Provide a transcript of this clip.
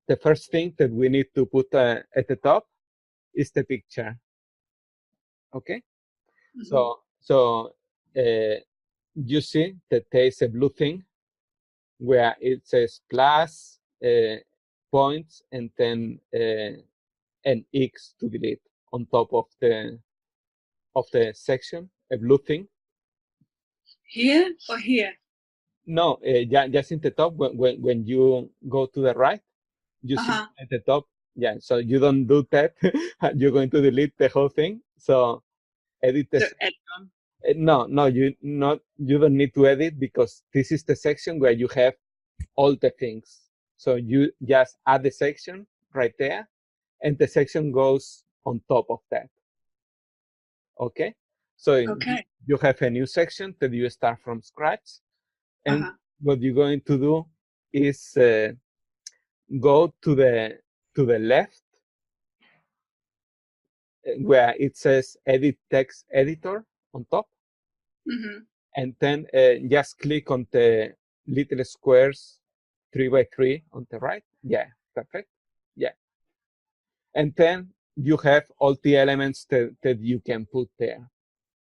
the first thing that we need to put at the top is the picture. Okay. So you see that there is a blue thing where it says plus points and then an X to delete on top of the section, a blue thing. Here or here? No, just in the top. When you go to the right, you see at the top. Yeah, so you don't do that. You're going to delete the whole thing. So edit this. No, you don't need to edit, because this is the section where you have all the things. So you just add the section right there, and the section goes on top of that. Okay. So you have a new section that you start from scratch, and what you're going to do is go to the left where it says Edit Text Editor on top, and then just click on the little squares 3x3 on the right. Yeah, perfect. Yeah, and then you have all the elements that you can put there.